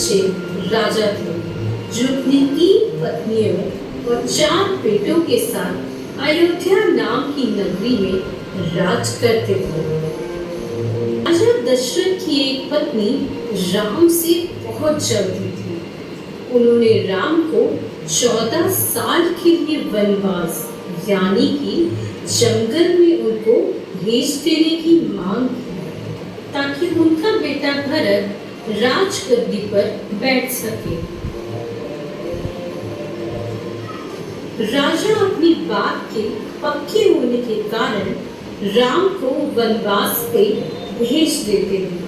अच्छे राजा थे जो अपनी 3 पत्नियों और 4 बेटों के साथ अयोध्या नाम की नगरी में राज करते थे। राजा दशरथ की एक पत्नी राम से बहुत जलती थी। उन्होंने राम को 14 साल के लिए वनवास यानी कि जंगल में उनको भेज देने की मांग की ताकि उनका बेटा भरत राजगद्दी पर बैठ सके। राजा अपनी बात के पक्के होने के कारण राम को वनवास पे भेज देते हैं।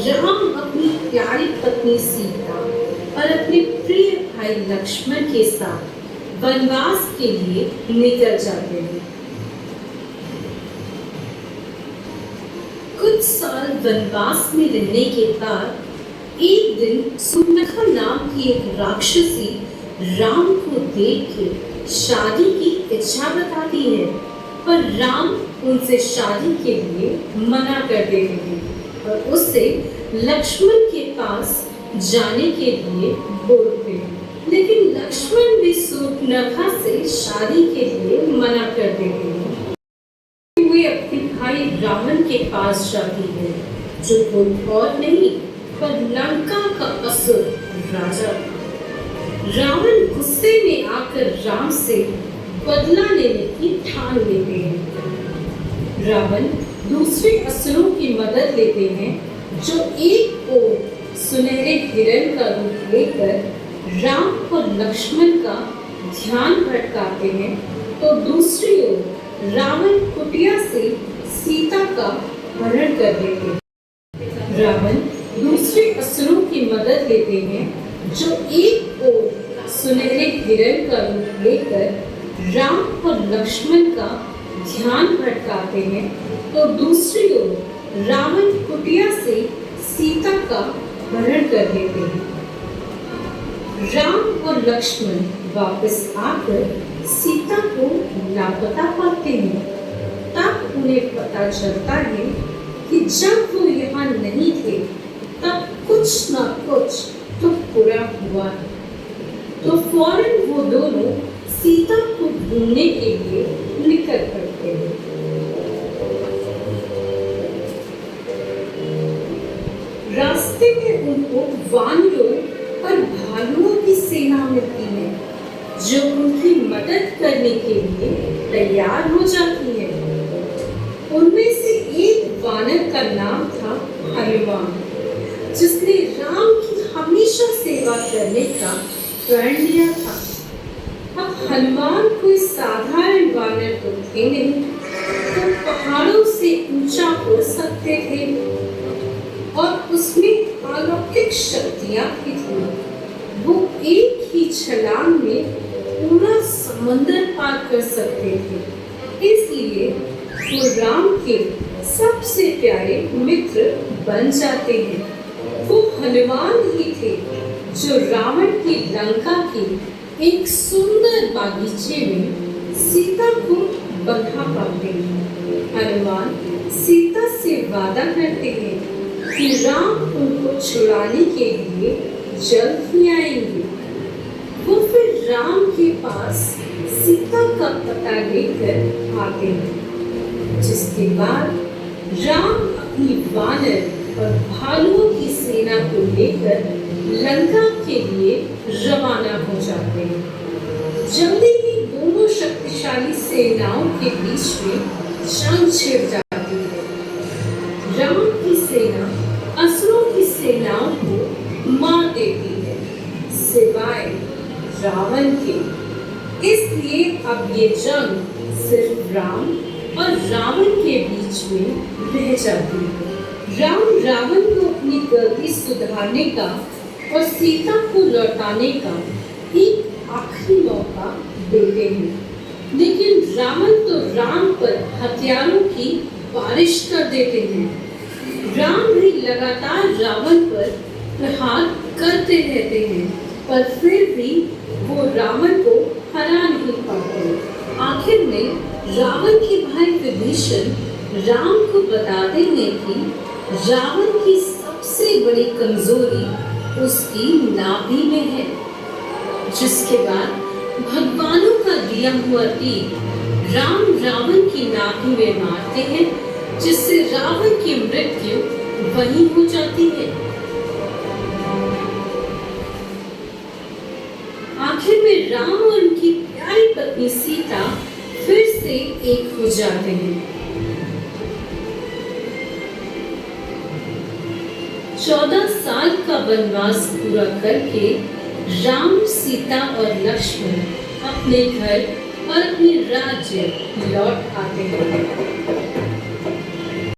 राम अपनी प्यारी पत्नी सीता और अपने प्रिय भाई लक्ष्मण के साथ वनवास के लिए निकल जाते हैं। कुछ साल वनवास में रहने के बाद एक दिन सुनखा नाम की एक राक्षसी राम को देख के शादी की इच्छा बताती है, पर राम उनसे शादी के लिए मना कर देते हैं और उससे लक्ष्मण के पास जाने के लिए बोलते हैं। लेकिन लक्ष्मण भी सुनखा से शादी के लिए मना कर देते हैं। वे अपने भाई रावण के पास जाती है जो कोई और नहीं पर लंका का असुर राजा। रावण गुस्से में आकर राम से बदला लेने की ठान लेते हैं। रावण दूसरे असुरों की मदद लेते हैं जो एक ओर सुनहरे हिरण का रूप लेकर राम और लक्ष्मण का ध्यान भटकाते हैं, तो दूसरी ओर रावण कुटिया से सीता का हरण कर लेते हैं। रावण दूसरे असुरों की मदद लेते हैं जो एक ओर सुनहरे हिरण का रूप लेकर राम और लक्ष्मण का ध्यान भटकाते हैं, तो दूसरी ओर रावण कुटिया से सीता का हरण कर लेते हैं। राम और लक्ष्मण वापस आकर सीता को लापता पाते हैं। तब उन्हें पता चलता है कि जब वो यहाँ नहीं थे तब कुछ न कुछ तो बुरा हुआ है। तो फौरन वो दोनों सीता को ढूंढने के लिए निकल पड़ते हैं। रास्ते में उनको वानरों और भालुओं की सेना मिलती है जो उनकी मदद करने के लिए तैयार हो जाती है। उनमें से एक वानर का नाम था हनुमान, जिसने राम की हमेशा सेवा करने का प्रण लिया था। अब हनुमान कोई साधारण वानर तो थे नहीं, तो पहाड़ों से ऊंचा उड़ सकते थे और उसमें अलौकिक शक्तियां भी थी। वो एक ही छलांग में पूरा समंदर पार कर सकते थे, इसलिए वो राम के सबसे प्यारे मित्र बन जाते हैं। वो हनुमान ही थे जो रावण की लंका के एक सुंदर बागीचे में सीता को बंधा पाते हैं। हनुमान सीता से वादा करते हैं कि राम उनको छुड़ाने के लिए जल्द ही आएंगे। वो फिर राम के पास सीता का पता लेकर आते हैं, जिसके बाद राम अपनी वानर और भालुओं की सेना को लेकर लंका के लिए रवाना हो जाते हैं। जल्दी ही दोनों शक्तिशाली सेनाओं के बीच में जंग छिड़ जाती है। राम की सेना असुरों की सेनाओं को मार देती है, सिवाय रावण के। इसलिए अब ये जंग सिर्फ राम और रावण के बीच में रह जाती है। राम रावण को अपनी गलती सुधारने का और सीता को लौटाने का एक आखिरी मौका देते हैं, लेकिन रावण तो राम पर हथियारों की बारिश कर देते हैं। राम भी लगातार रावण पर प्रहार करते रहते हैं, पर फिर भी वो रावण को हरा नहीं पाते। आखिर में रावण के भाई विभीषण राम को बताते हैं कि रावण की सबसे बड़ी कमजोरी उसकी नाभि में है, जिसके बाद भगवानों का दिया हुआ तीर राम रावण की नाभि में मारते हैं, जिससे रावण की मृत्यु वहीं हो जाती है। आखिर में राम और उनकी प्यारी पत्नी सीता फिर से एक हो जाते हैं। 14 साल का वनवास पूरा करके राम, सीता और लक्ष्मण अपने घर और अपने राज्य लौट आते हैं।